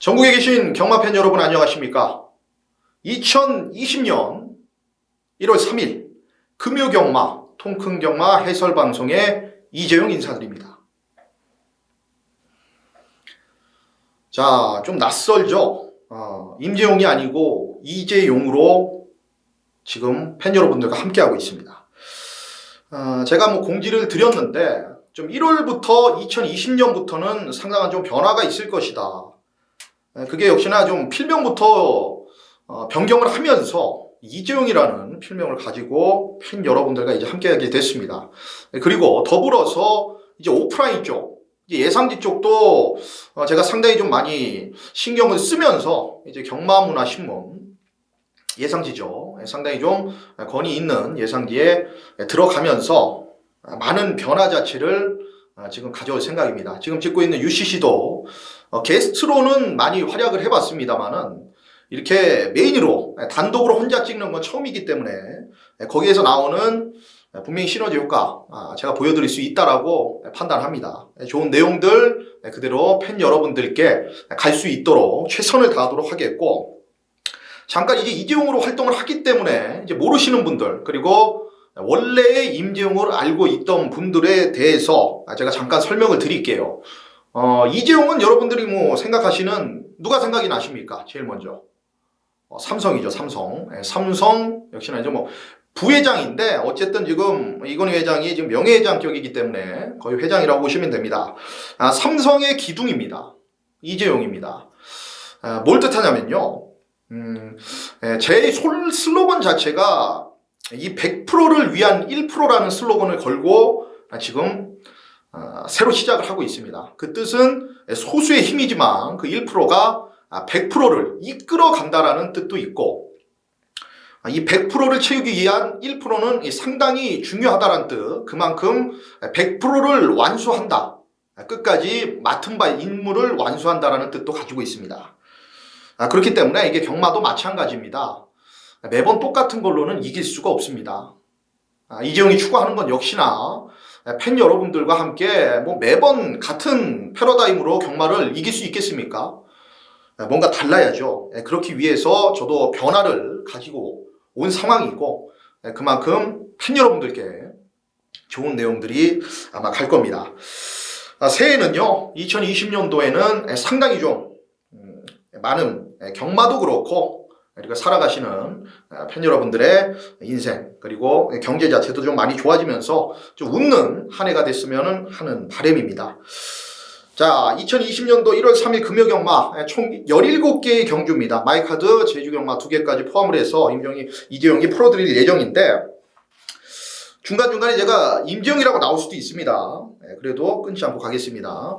전국에 계신 경마팬 여러분 안녕하십니까? 2020년 1월 3일 금요경마, 통큰경마 해설방송의 이재용 인사드립니다. 자, 좀 낯설죠? 임재용이 아니고 이재용으로 지금 팬 여러분들과 함께하고 있습니다. 제가 공지를 드렸는데 좀 1월부터 2020년부터는 상당한 좀 변화가 있을 것이다. 그게 역시나 좀 필명부터 변경을 하면서 이재용이라는 필명을 가지고 팬 여러분들과 이제 함께하게 됐습니다. 그리고 더불어서 이제 오프라인 쪽, 예상지 쪽도 제가 상당히 좀 많이 신경을 쓰면서 이제 경마문화신문 예상지죠. 상당히 좀 권위 있는 예상지에 들어가면서 많은 변화 자체를 지금 가져올 생각입니다. 지금 찍고 있는 UCC도 게스트로는 많이 활약을 해봤습니다만은 이렇게 메인으로 단독으로 혼자 찍는 건 처음이기 때문에 거기에서 나오는 분명히 시너지 효과 제가 보여드릴 수 있다라고 판단합니다. 좋은 내용들 그대로 팬 여러분들께 갈 수 있도록 최선을 다하도록 하겠고, 잠깐 이제 이재용으로 활동을 하기 때문에 이제 모르시는 분들, 그리고 원래의 임재용을 알고 있던 분들에 대해서 제가 잠깐 설명을 드릴게요. 이재용은 여러분들이 생각하시는, 누가 생각이 나십니까? 제일 먼저 삼성이죠. 삼성. 삼성 역시나 이제 부회장인데 어쨌든 지금 이건희 회장이 지금 명예회장격이기 때문에 거의 회장이라고 보시면 됩니다. 삼성의 기둥입니다. 이재용입니다. 뭘 뜻하냐면요. 제 슬로건 자체가 이 100%를 위한 1%라는 슬로건을 걸고 지금 새로 시작을 하고 있습니다. 그 뜻은 소수의 힘이지만 그 1%가 100%를 이끌어 간다라는 뜻도 있고, 이 100%를 채우기 위한 1%는 상당히 중요하다는 뜻, 그만큼 100%를 완수한다, 끝까지 맡은 바 임무를 완수한다라는 뜻도 가지고 있습니다. 그렇기 때문에 이게 경마도 마찬가지입니다. 매번 똑같은 걸로는 이길 수가 없습니다. 이재용이 추구하는 건 역시나 팬 여러분들과 함께 매번 같은 패러다임으로 경마를 이길 수 있겠습니까? 뭔가 달라야죠. 그렇기 위해서 저도 변화를 가지고 온 상황이고, 그만큼 팬 여러분들께 좋은 내용들이 아마 갈 겁니다. 새해는요, 2020년도에는 상당히 좀 많은 경마도 그렇고 그리고 살아가시는 팬 여러분들의 인생, 그리고 경제 자체도 좀 많이 좋아지면서 좀 웃는 한 해가 됐으면 하는 바람입니다. 자, 2020년도 1월 3일 금요경마 총 17개의 경주입니다. 마이카드, 제주경마 2개까지 포함을 해서 이재용이 풀어드릴 예정인데, 중간중간에 제가 임재용이라고 나올 수도 있습니다. 그래도 끊지 않고 가겠습니다.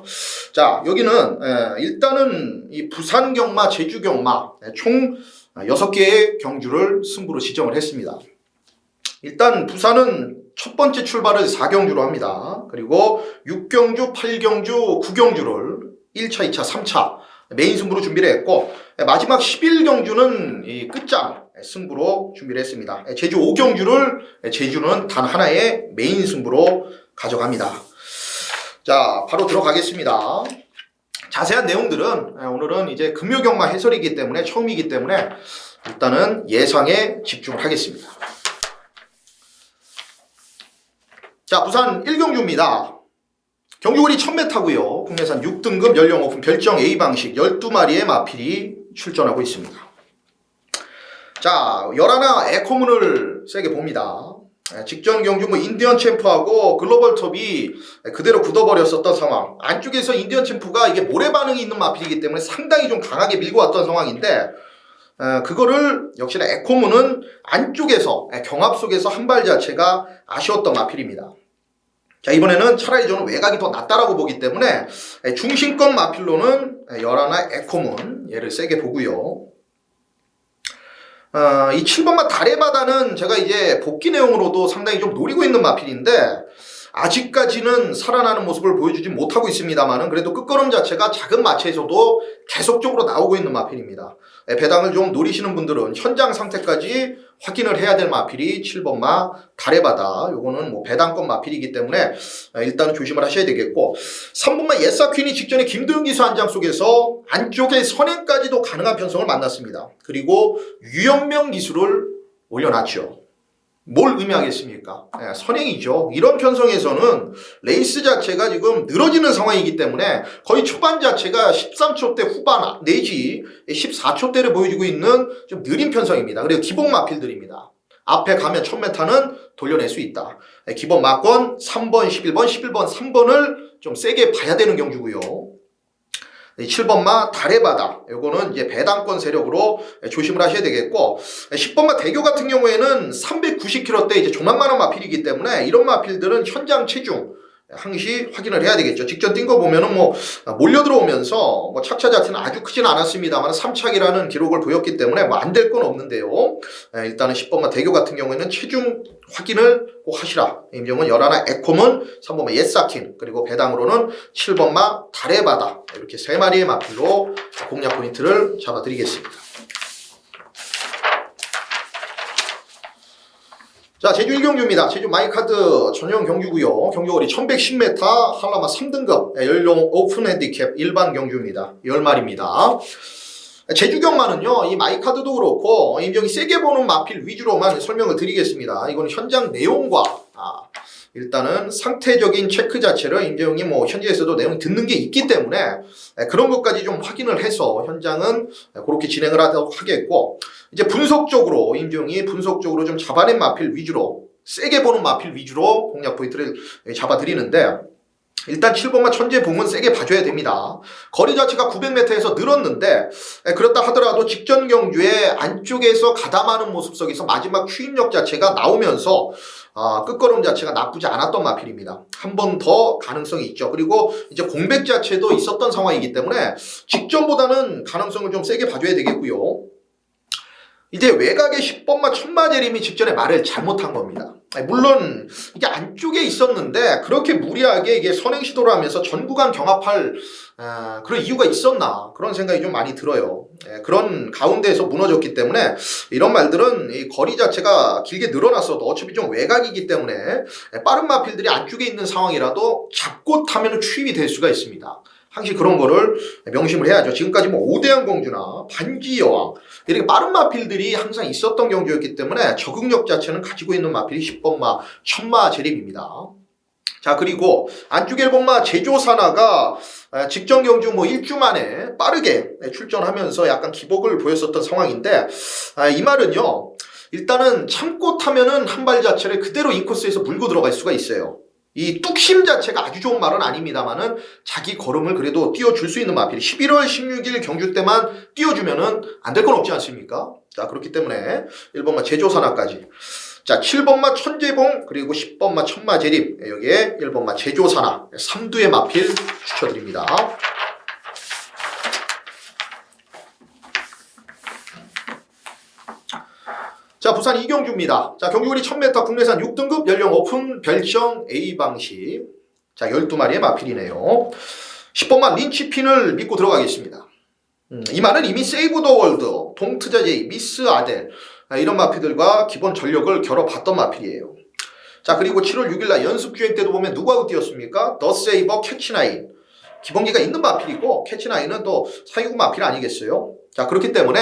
자, 여기는 일단은 이 부산경마, 제주경마 총 6개의 경주를 승부로 지정을 했습니다. 일단 부산은 첫 번째 출발을 4경주로 합니다. 그리고 6경주, 8경주, 9경주를 1차, 2차, 3차 메인 승부로 준비를 했고, 마지막 11경주는 이 끝장 승부로 준비를 했습니다. 제주 5경주를 제주는 단 하나의 메인 승부로 가져갑니다. 자, 바로 들어가겠습니다. 자세한 내용들은 오늘은 이제 금요경마 해설이기 때문에, 처음이기 때문에 일단은 예상에 집중을 하겠습니다. 자, 부산 1경주입니다. 경주거리 1000m고요. 국내산 6등급 연령 오픈 별정 A 방식 12마리의 마필이 출전하고 있습니다. 자, 열하나 에코문을 세게 봅니다. 직전 경주 인디언 챔프하고 글로벌 톱이 그대로 굳어버렸었던 상황. 안쪽에서 인디언 챔프가 이게 모래 반응이 있는 마필이기 때문에 상당히 좀 강하게 밀고 왔던 상황인데, 그거를 역시나 에코문은 안쪽에서 경합 속에서 한 발 자체가 아쉬웠던 마필입니다. 자, 이번에는 차라리 저는 외곽이 더 낫다라고 보기 때문에 중심권 마필로는 열하나 에코문 얘를 세게 보고요. 이 7번마 달의 바다는 제가 이제 복귀 내용으로도 상당히 좀 노리고 있는 마필인데, 아직까지는 살아나는 모습을 보여주지 못하고 있습니다만은 그래도 끝걸음 자체가 작은 마체에서도 계속적으로 나오고 있는 마필입니다. 배당을 좀 노리시는 분들은 현장 상태까지 확인을 해야 될 마필이 7번마 달의 바다. 요거는 뭐 배당권 마필이기 때문에 일단은 조심을 하셔야 되겠고, 3번마 예사퀸이 직전에 김도영 기수 한 장 속에서 안쪽에 선행까지도 가능한 편성을 만났습니다. 그리고 유연명 기수를 올려놨죠. 뭘 의미하겠습니까? 선행이죠. 이런 편성에서는 레이스 자체가 지금 늘어지는 상황이기 때문에 거의 초반 자체가 13초대 후반 내지 14초대를 보여주고 있는 좀 느린 편성입니다. 그리고 기본 마필들입니다. 앞에 가면 1000m는 돌려낼 수 있다. 기본 마권 3번, 11번, 3번을 좀 세게 봐야 되는 경주고요. 7번마 달의 바다, 요거는 이제 배당권 세력으로 조심을 하셔야 되겠고, 10번마 대교 같은 경우에는 390km대 이제 조만만한 마필이기 때문에 이런 마필들은 현장 체중 항시 확인을 해야 되겠죠. 직전 뛴 거 보면은 뭐 몰려 들어오면서 뭐 착차 자체는 아주 크진 않았습니다만 3착이라는 기록을 보였기 때문에 뭐 안 될 건 없는데요. 일단은 10번마 대교 같은 경우에는 체중 확인을 꼭 하시라. 임종은 11 에콤은 3번마 예사킨, 그리고 배당으로는 7번마 달의 바다, 이렇게 3마리의 마필로 공략 포인트를 잡아드리겠습니다. 자, 제주 1경주입니다. 제주 마이카드 전용 경주고요. 경주거리 1110m, 한라마 3등급, 연령 오픈 핸디캡 일반 경주입니다. 10마리입니다. 제주경마는요, 이 마이카드도 그렇고 임종이 세게 보는 마필 위주로만 설명을 드리겠습니다. 이건 현장 내용과 일단은 상태적인 체크 자체를 임재용이 뭐 현지에서도 내용이 듣는 게 있기 때문에 그런 것까지 좀 확인을 해서 현장은 그렇게 진행을 하도록 하겠고, 이제 분석적으로 임재용이 분석적으로 좀 잡아낸 마필 위주로, 세게 보는 마필 위주로 공략 포인트를 잡아드리는데, 일단 7번마 천재봉은 세게 봐줘야 됩니다. 거리 자체가 900m에서 늘었는데 그렇다 하더라도 직전 경주에 안쪽에서 가담하는 모습 속에서 마지막 추임력 자체가 나오면서 끝걸음 자체가 나쁘지 않았던 마필입니다. 한 번 더 가능성이 있죠. 그리고 이제 공백 자체도 있었던 상황이기 때문에 직전보다는 가능성을 좀 세게 봐줘야 되겠고요. 이제 외곽의 10번마 천마제림이 직전에 말을 잘못한 겁니다. 물론 이게 안쪽에 있었는데 그렇게 무리하게 이게 선행 시도를 하면서 전 구간 경합할 그런 이유가 있었나, 그런 생각이 좀 많이 들어요. 그런 가운데에서 무너졌기 때문에 이런 말들은 이 거리 자체가 길게 늘어났어도 어차피 좀 외곽이기 때문에 빠른 마필들이 안쪽에 있는 상황이라도 잡고 타면 추임이 될 수가 있습니다. 항시 그런 거를 명심을 해야죠. 지금까지 뭐 오대양 공주나 반지 여왕, 이렇게 빠른 마필들이 항상 있었던 경주였기 때문에 적응력 자체는 가지고 있는 마필이 10번마 천마 제림입니다. 자, 그리고 안쪽 1번마 제조사나가 직전 경주 뭐 1주 만에 빠르게 출전하면서 약간 기복을 보였었던 상황인데, 이 말은요, 일단은 참고 타면은 한 발 자체를 그대로 인코스에서 물고 들어갈 수가 있어요. 이 뚝심 자체가 아주 좋은 말은 아닙니다만은 자기 걸음을 그래도 띄워줄 수 있는 마필, 11월 16일 경주 때만 띄워주면은 안 될 건 없지 않습니까? 자, 그렇기 때문에 1번마 제조사나까지, 자, 7번마 천재봉, 그리고 10번마 천마제림, 여기에 1번마 제조사나 3두의 마필 추천드립니다. 자, 부산 이경주입니다. 자, 경주거리 1000m, 국내산 6등급, 연령 오픈, 별정 A 방식. 자, 12마리의 마필이네요. 10번만 린치핀을 믿고 들어가겠습니다. 이 말은 이미 세이브 더 월드, 동트자제이, 미스 아델, 이런 마필들과 기본 전력을 겨뤄봤던 마필이에요. 자, 그리고 7월 6일날 연습주행 때도 보면 누구하고 뛰었습니까? 더 세이버 캐치나인. 기본기가 있는 마필이고, 캐치나인은 또 사기구 마필 아니겠어요? 자, 그렇기 때문에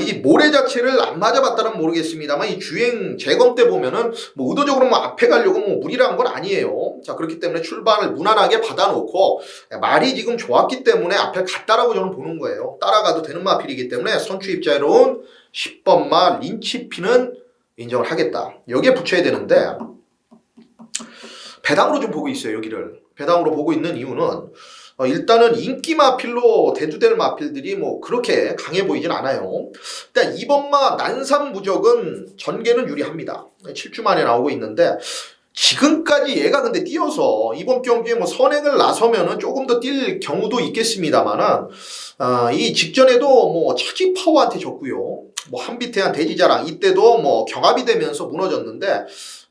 이 모래 자체를 안 맞아봤다는 모르겠습니다만 이 주행 재검 때 보면은 뭐 의도적으로 뭐 앞에 가려고 뭐 무리를 한 건 아니에요. 자, 그렇기 때문에 출발을 무난하게 받아놓고 말이 지금 좋았기 때문에 앞에 갔다라고 저는 보는 거예요. 따라가도 되는 마필이기 때문에 선추 입자로운 10번마 린치피는 인정을 하겠다. 여기에 붙여야 되는데 배당으로 좀 보고 있어요. 여기를 배당으로 보고 있는 이유는 일단은 인기 마필로 대두될 마필들이 뭐 그렇게 강해 보이진 않아요. 일단 2번마 난삼무적은 전개는 유리합니다. 7주 만에 나오고 있는데 지금까지 얘가 근데 뛰어서 이번 경기에 뭐 선행을 나서면은 조금 더 뛸 경우도 있겠습니다만은 이 직전에도 뭐 차지 파워한테 졌고요. 뭐 한비태한 대지자랑 이때도 뭐 경합이 되면서 무너졌는데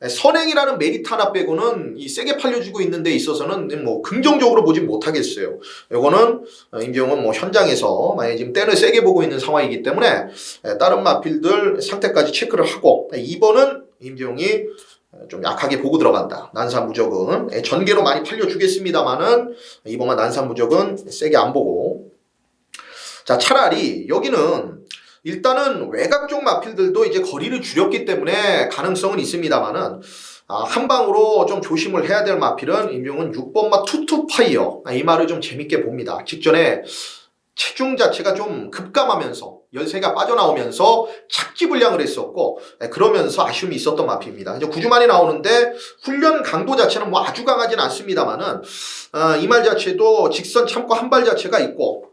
선행이라는 메리트 하나 빼고는 이 세게 팔려주고 있는 데 있어서는 뭐 긍정적으로 보지 못하겠어요. 이거는 임재용은 뭐 현장에서 만약에 지금 땐을 세게 보고 있는 상황이기 때문에 다른 마필들 상태까지 체크를 하고 2번은 임재용이 좀 약하게 보고 들어간다. 난사무적은 전개로 많이 팔려주겠습니다만은 이번만 난사무적은 세게 안 보고. 자, 차라리 여기는 일단은 외곽 쪽 마필들도 이제 거리를 줄였기 때문에 가능성은 있습니다만은 한 방으로 좀 조심을 해야 될 마필은 임종은 6번마 투투파이어. 이 말을 좀 재밌게 봅니다. 직전에 체중 자체가 좀 급감하면서 열세가 빠져나오면서 착지 불량을 했었고 그러면서 아쉬움이 있었던 마필입니다. 이제 9주만이 나오는데 훈련 강도 자체는 뭐 아주 강하진 않습니다만은 이 말 자체도 직선 참고 한 발 자체가 있고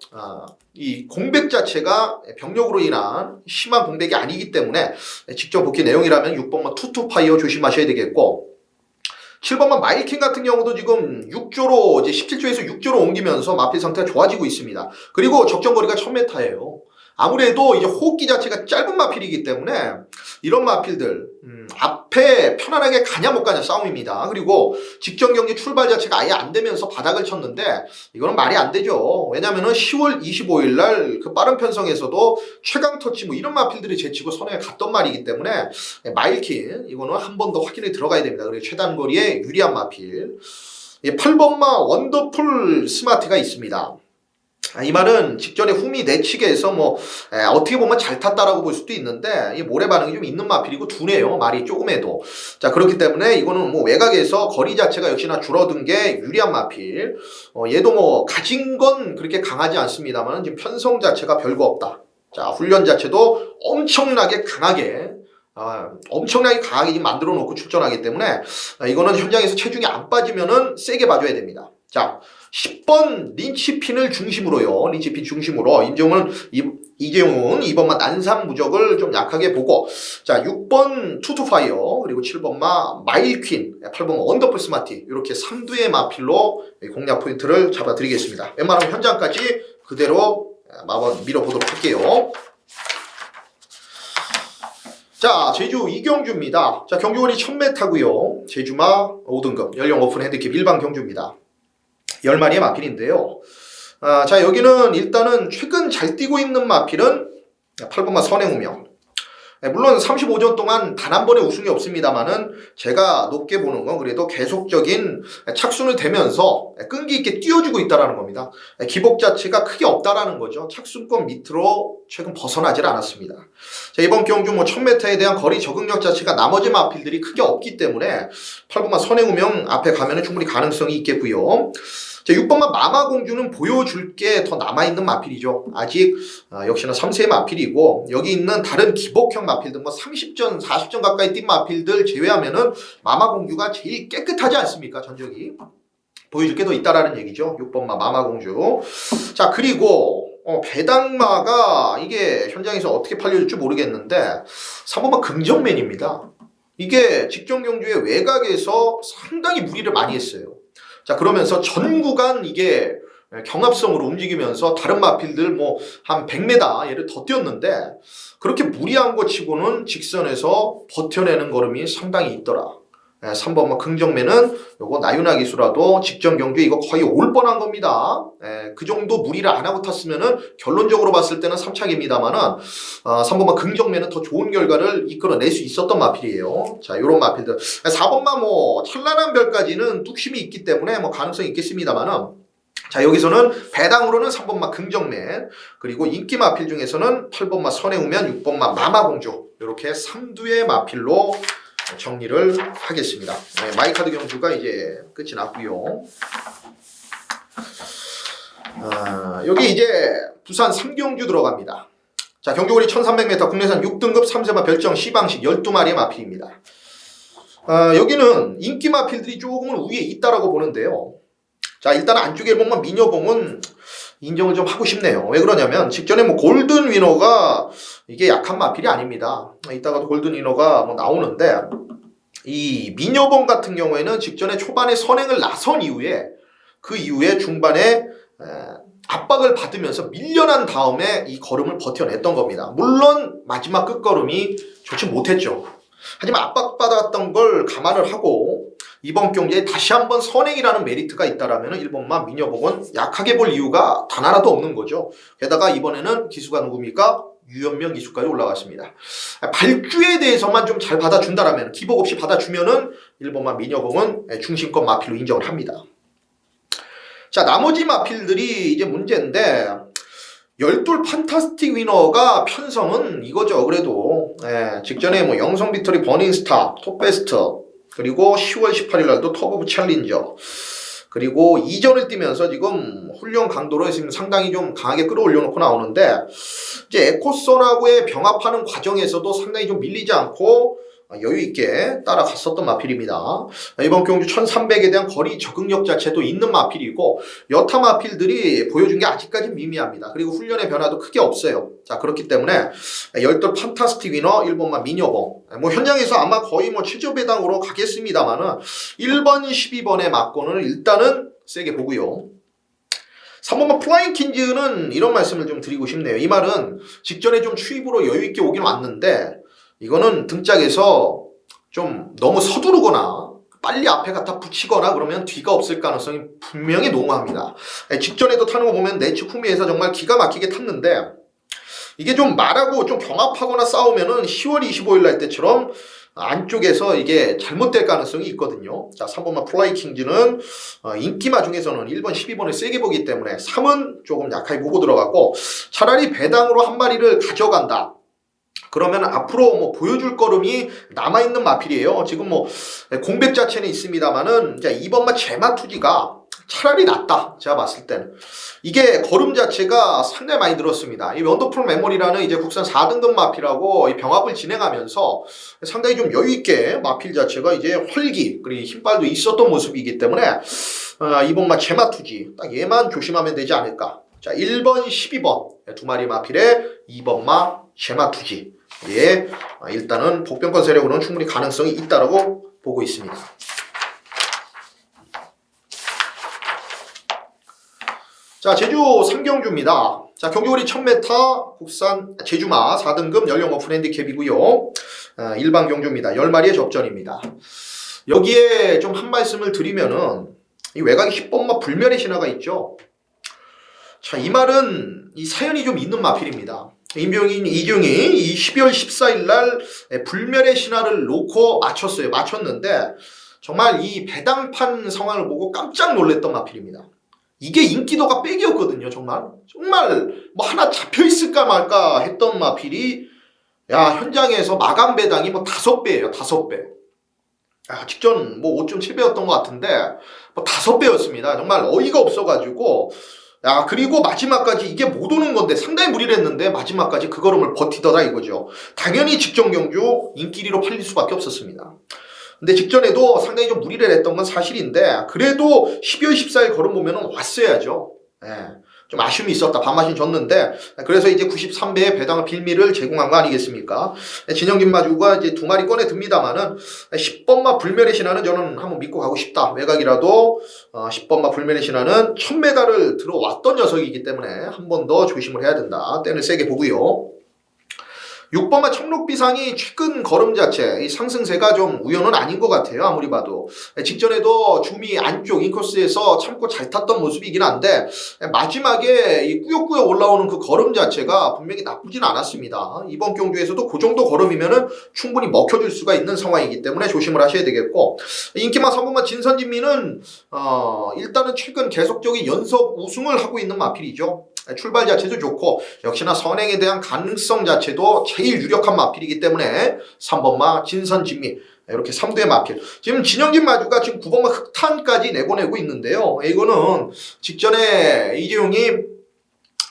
이 공백 자체가 병력으로 인한 심한 공백이 아니기 때문에 직접 복귀 내용이라면 6번만 투투파이어 조심하셔야 되겠고 7번만 마일킹 같은 경우도 지금 6조로 이제 17조에서 6조로 옮기면서 마필 상태가 좋아지고 있습니다. 그리고 적정거리가 1000m예요. 아무래도 이제 호흡기 자체가 짧은 마필이기 때문에 이런 마필들 앞에 편안하게 가냐 못 가냐 싸움입니다. 그리고 직전 경기 출발 자체가 아예 안 되면서 바닥을 쳤는데 이거는 말이 안 되죠. 왜냐면은 10월 25일 날 그 빠른 편성에서도 최강 터치 뭐 이런 마필들이 제치고 선에 갔던 말이기 때문에 마일킨 이거는 한 번 더 확인이 들어가야 됩니다. 그리고 최단 거리에 유리한 마필. 8번마 원더풀 스마트가 있습니다. 이 말은 직전에 흠이 내치게해서 뭐 어떻게 보면 잘 탔다라고 볼 수도 있는데 이 모래 반응이 좀 있는 마필이고 둔해요. 말이 조금해도. 자, 그렇기 때문에 이거는 뭐 외곽에서 거리 자체가 역시나 줄어든 게 유리한 마필. 얘도 뭐 가진 건 그렇게 강하지 않습니다만 지금 편성 자체가 별거 없다. 자, 훈련 자체도 엄청나게 강하게 지금 만들어 놓고 출전하기 때문에 이거는 현장에서 체중이 안 빠지면은 세게 봐줘야 됩니다. 자, 10번 린치핀을 중심으로요. 린치핀 중심으로 이재용은 2번만 난삼무적을 좀 약하게 보고 자 6번 투투파이어 그리고 7번마 마일퀸 8번 원더풀 스마티 이렇게 3두의 마필로 공략 포인트를 잡아드리겠습니다. 웬만하면 현장까지 그대로 한번 밀어보도록 할게요. 자, 제주 이경주입니다. 자, 경주거리 1000m고요. 제주마 5등급 연령 오픈 핸디캡 일반 경주입니다. 10마리의 마필인데요. 자, 여기는 일단은 최근 잘 뛰고 있는 마필은 8번마 선행우명. 물론 35전 동안 단 한 번의 우승이 없습니다만은 제가 높게 보는 건 그래도 계속적인 착순을 대면서 끈기 있게 뛰어주고 있다는 겁니다. 기복 자체가 크게 없다라는 거죠. 착순권 밑으로 최근 벗어나질 않았습니다. 자, 이번 경주 뭐 1000m에 대한 거리 적응력 자체가 나머지 마필들이 크게 없기 때문에 8번마 선행우명 앞에 가면은 충분히 가능성이 있겠고요. 자, 6번마 마마공주는 보여줄 게 더 남아있는 마필이죠. 아직 역시나 3세의 마필이고 여기 있는 다른 기복형 마필들 뭐 30전 40전 가까이 뛴 마필들 제외하면은 마마공주가 제일 깨끗하지 않습니까? 전적이 보여줄 게 더 있다라는 얘기죠. 6번마 마마공주. 자, 그리고 배당마가 이게 현장에서 어떻게 팔려줄지 모르겠는데 3번마 긍정맨입니다. 이게 직전 경주의 외곽에서 상당히 무리를 많이 했어요. 자, 그러면서 전 구간 이게 경합성으로 움직이면서 다른 마필들 뭐 한 100m 얘를 더 뛰었는데 그렇게 무리한 거 치고는 직선에서 버텨내는 걸음이 상당히 있더라. 3번마 긍정맨은 요거 나윤아 기수라도 직전 경주에 이거 거의 올 뻔한 겁니다. 그 정도 무리를 안 하고 탔으면은 결론적으로 봤을 때는 3착입니다만은 3번마 긍정맨은 더 좋은 결과를 이끌어낼 수 있었던 마필이에요. 자, 요런 마필들. 4번마 뭐 찬란한 별까지는 뚝심이 있기 때문에 뭐 가능성이 있겠습니다만은 자, 여기서는 배당으로는 3번마 긍정맨 그리고 인기 마필 중에서는 8번마 선행우면 6번마 마마공주 이렇게 3두의 마필로 정리를 하겠습니다. 마이카드 경주가 이제 끝이 났고요. 여기 이제 부산 3경주 들어갑니다. 자, 경주거리 1300m 국내산 6등급 3세마 별정 시방식 12마리의 마필입니다. 여기는 인기 마필들이 조금은 위에 있다라고 보는데요. 자, 일단 안쪽에 보면 미녀봉은 인정을 좀 하고 싶네요. 왜 그러냐면 직전에 뭐 골든 위너가 이게 약한 마필이 아닙니다. 이따가도 골든 위너가 뭐 나오는데 이 미녀봉 같은 경우에는 직전에 초반에 선행을 나선 이후에 그 이후에 중반에 압박을 받으면서 밀려난 다음에 이 걸음을 버텨냈던 겁니다. 물론 마지막 끝걸음이 좋지 못했죠. 하지만 압박받았던 걸 감안을 하고 이번 경기에 다시 한번 선행이라는 메리트가 있다라면 1번마 미녀봉은 약하게 볼 이유가 단 하나도 없는 거죠. 게다가 이번에는 기수가 누굽니까? 유현명 기수까지 올라갔습니다. 발주에 대해서만 좀 잘 받아준다라면, 기복 없이 받아주면은 1번마 미녀봉은 중심권 마필로 인정을 합니다. 자, 나머지 마필들이 이제 문제인데, 열둘 판타스틱 위너가 편성은 이거죠. 그래도 직전에 뭐 영성 빅토리 버닝스타, 톱베스트, 그리고 10월 18일 날도 톱 오브 챌린저, 그리고 이전을 뛰면서 지금 훈련 강도로 지금 상당히 좀 강하게 끌어올려놓고 나오는데, 이제 에코선하고의 병합하는 과정에서도 상당히 좀 밀리지 않고 여유있게 따라갔었던 마필입니다. 이번 경주 1300에 대한 거리 적응력 자체도 있는 마필이고, 여타 마필들이 보여준 게 아직까지 미미합니다. 그리고 훈련의 변화도 크게 없어요. 자, 그렇기 때문에 열돌 판타스틱 위너 1번마 미녀봉, 뭐 현장에서 아마 거의 뭐 최저배당으로 가겠습니다만은 1번 12번의 막권을 일단은 세게 보고요. 3번마 플라잉 킨즈는 이런 말씀을 좀 드리고 싶네요. 이 말은 직전에 좀 추입으로 여유있게 오긴 왔는데, 이거는 등짝에서 좀 너무 서두르거나 빨리 앞에 갖다 붙이거나 그러면 뒤가 없을 가능성이 분명히 농후합니다. 직전에도 타는 거 보면 내치 후미에서 정말 기가 막히게 탔는데, 이게 좀 말하고 좀 경합하거나 싸우면은 10월 25일 날 때처럼 안쪽에서 이게 잘못될 가능성이 있거든요. 자, 3번마 플라이 킹즈는 인기마 중에서는 1번, 12번을 세게 보기 때문에 3은 조금 약하게 보고 들어갔고, 차라리 배당으로 한 마리를 가져간다. 그러면 앞으로 뭐 보여줄 걸음이 남아있는 마필이에요. 지금 뭐 공백 자체는 있습니다만은 이제 2번마 제마투지가 차라리 낫다. 제가 봤을 때는. 이게 걸음 자체가 상당히 많이 늘었습니다. 이 원더풀 메모리라는 이제 국산 4등급 마필하고 이 병합을 진행하면서 상당히 좀 여유있게 마필 자체가 이제 활기, 그리고 힘빨도 있었던 모습이기 때문에 2번마 제마투지, 딱 얘만 조심하면 되지 않을까. 자, 1번, 12번 두 마리 마필에 2번마 제마투지. 예, 일단은 복병권 세력으로는 충분히 가능성이 있다라고 보고 있습니다. 자, 제주 3경주입니다. 자, 경주거리 1000m 국산 제주마 4등급 연령 오픈 핸디캡이고요. 일반 경주입니다. 10마리의 접전입니다. 여기에 좀 한 말씀을 드리면은 이 외곽에 10번마 불멸의 신화가 있죠. 자, 이 말은 이 사연이 좀 있는 마필입니다. 임병인 이중이 이 12월 14일 날 불멸의 신화를 놓고 맞췄는데 정말 이 배당판 상황을 보고 깜짝 놀랐던 마필입니다. 이게 인기도가 백이었거든요. 정말 뭐 하나 잡혀있을까 말까 했던 마필이 현장에서 마감 배당이 뭐 5배예요. 5배. 직전 뭐 5.7배였던 것 같은데 뭐 5배였습니다. 정말 어이가 없어가지고, 그리고 마지막까지 이게 못 오는 건데 상당히 무리를 했는데 마지막까지 그 걸음을 버티더라 이거죠. 당연히 직전 경주 인기 1위로 팔릴 수밖에 없었습니다. 근데 직전에도 상당히 좀 무리를 했던 건 사실인데, 그래도 12월 14일 걸음 보면은 왔어야죠. 좀 아쉬움이 있었다. 반마신 줬는데, 그래서 이제 93배의 배당을 빌미를 제공한 거 아니겠습니까? 진영김마주가 이제 두 마리 꺼내 듭니다만은 10번마 불멸의 신화는 저는 한번 믿고 가고 싶다. 외곽이라도 10번마 불멸의 신화는 1000m를 들어왔던 녀석이기 때문에 한 번 더 조심을 해야 된다. 때는 세게 보고요. 6번마 청록비상이 최근 걸음 자체 이 상승세가 좀 우연은 아닌 것 같아요. 아무리 봐도 직전에도 주미 안쪽 인코스에서 참고 잘 탔던 모습이긴 한데, 마지막에 이 꾸역꾸역 올라오는 그 걸음 자체가 분명히 나쁘진 않았습니다. 이번 경주에서도 그 정도 걸음이면은 충분히 먹혀줄 수가 있는 상황이기 때문에 조심을 하셔야 되겠고, 인기마 3번마 진선진미는 일단은 최근 계속적인 연속 우승을 하고 있는 마필이죠. 출발 자체도 좋고 역시나 선행에 대한 가능성 자체도 제일 유력한 마필이기 때문에 3번마 진선진미, 이렇게 3두의 마필. 지금 진영진 마주가 지금 9번마 흑탄까지 내보내고 있는데요. 이거는 직전에 이재용이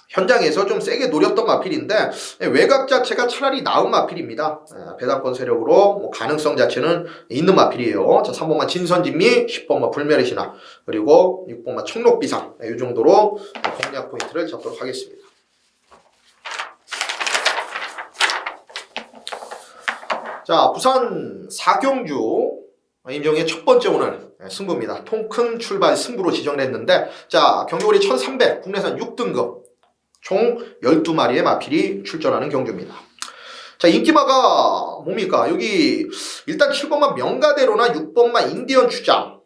현장에서 좀 세게 노렸던 마필인데 외곽 자체가 차라리 나은 마필입니다. 배당권 세력으로 뭐 가능성 자체는 있는 마필이에요. 자, 3번마 진선진미, 10번마 불멸의 신화, 그리고 6번마 청록비상, 이 정도로 공략 포인트를 잡도록 하겠습니다. 자, 부산 4경주 임정의 첫 번째 오늘 승부입니다. 통큰 출발 승부로 지정됐는데, 자, 경주거리 1300 국내산 6등급 총 12마리의 마필이 출전하는 경주입니다. 자, 인기마가 뭡니까? 여기 일단 7번마 명가대로나 6번마 인디언 추장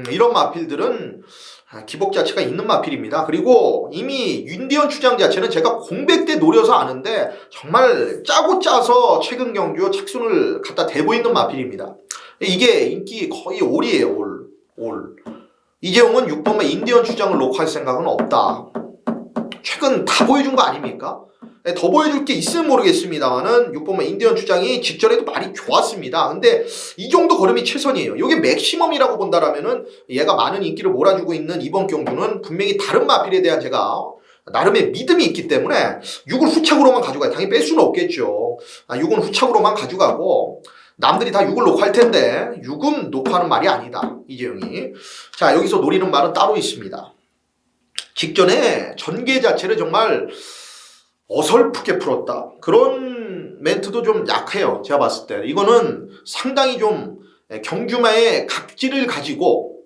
이런 마필들은 기복 자체가 있는 마필입니다. 그리고 이미 인디언 추장 자체는 제가 공백 때 노려서 아는데 정말 짜고 짜서 최근 경주 착순을 갖다 대고 있는 마필입니다. 이게 인기 거의 올이에요. 올. 이재용은 6번마 인디언 추장을 놓고 할 생각은 없다. 최근 다 보여준 거 아닙니까? 더 보여줄 게 있으면 모르겠습니다만은 6번마 인디언 추장이 직전에도 말이 좋았습니다. 근데 이 정도 걸음이 최선이에요. 이게 맥시멈이라고 본다라면은 얘가 많은 인기를 몰아주고 있는 이번 경주는 분명히 다른 마필에 대한 제가 나름의 믿음이 있기 때문에 6을 후착으로만 가져가요. 당연히 뺄 수는 없겠죠. 6은 후착으로만 가져가고 남들이 다 6을 놓고 할 텐데 6은 놓고 하는 말이 아니다. 이재용이. 자, 여기서 노리는 말은 따로 있습니다. 직전에 전개 자체를 정말 어설프게 풀었다. 그런 멘트도 좀 약해요. 제가 봤을 때. 이거는 상당히 좀 경주마의 각질을 가지고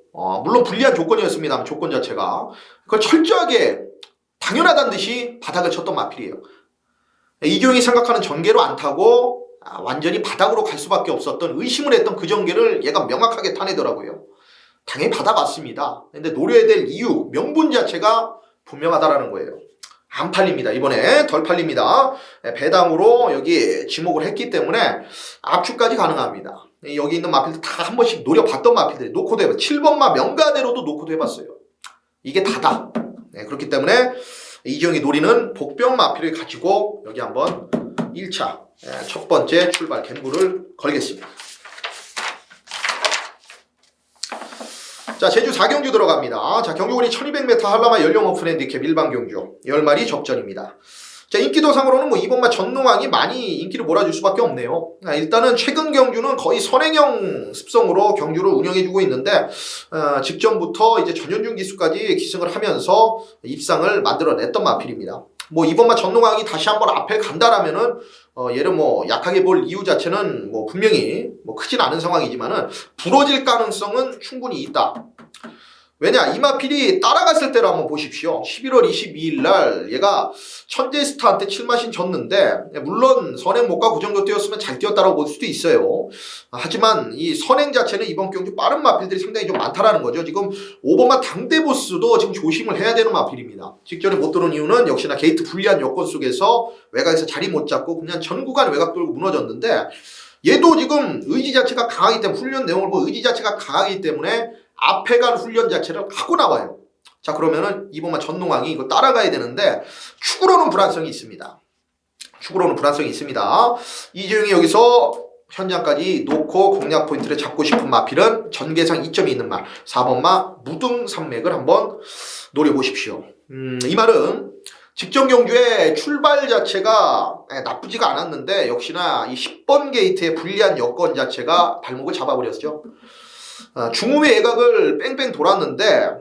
물론 불리한 조건이었습니다만 조건 자체가 그걸 철저하게 당연하다는 듯이 바닥을 쳤던 마필이에요. 이재용이 생각하는 전개로 안 타고 완전히 바닥으로 갈 수밖에 없었던 의심을 했던 그 전개를 얘가 명확하게 타내더라고요. 당연히 바닥 왔습니다. 근데 노려야 될 이유, 명분 자체가 분명하다라는 거예요. 안 팔립니다. 이번에 덜 팔립니다. 배당으로 여기 지목을 했기 때문에 압축까지 가능합니다. 여기 있는 마필들 다 한 번씩 노려봤던 마필들이 노코도 해봤어요. 7번마 명가대로도 노코도 해봤어요. 이게 다다. 그렇기 때문에 이재용이 노리는 복병 마필을 가지고 여기 한번 1차 첫 번째 출발 갬블을 걸겠습니다. 자, 제주 4경주 들어갑니다. 자, 경주거리 1200m 한라마 연령 오픈 핸디캡 일반 경주 10마리 적전입니다. 자, 인기도상으로는 뭐 이번마 전농왕이 많이 인기를 몰아줄 수밖에 없네요. 일단은 최근 경주는 거의 선행형 습성으로 경주를 운영해주고 있는데 직전부터 이제 전현중 기수까지 기승을 하면서 입상을 만들어냈던 마필입니다. 뭐 이번마 전농왕이 다시 한번 앞에 간다라면은 얘를 뭐 약하게 볼 이유 자체는 뭐 분명히 뭐 크진 않은 상황이지만은 부러질 가능성은 충분히 있다. 왜냐, 이 마필이 따라갔을 때로 한번 보십시오. 11월 22일 날 얘가 천재스타한테 7마신 졌는데 물론 선행 못가 그 정도 뛰었으면 잘 뛰었다라고 볼 수도 있어요. 하지만 이 선행 자체는 이번 경주 빠른 마필들이 상당히 좀 많다라는 거죠. 지금 5번마 당대보스도 지금 조심을 해야 되는 마필입니다. 직전에 못 들어온 이유는 역시나 게이트 불리한 여건 속에서 외곽에서 자리 못 잡고 그냥 전 구간 외곽 돌고 무너졌는데 얘도 지금 의지 자체가 강하기 때문에 훈련 내용을 보고 의지 자체가 강하기 때문에 앞에 간 훈련 자체를 하고 나와요. 자, 그러면은 이번만 전농왕이 이거 따라가야 되는데 축으로는 불안성이 있습니다. 축으로는 불안성이 있습니다. 이재용이 여기서 현장까지 놓고 공략 포인트를 잡고 싶은 마필은 전개상 이점이 있는 말 4번마 무등산맥을 한번 노려보십시오. 이 말은 직전 경주의 출발 자체가 나쁘지가 않았는데 역시나 이 10번 게이트의 불리한 여건 자체가 발목을 잡아버렸죠. 중후의 예각을 뺑뺑 돌았는데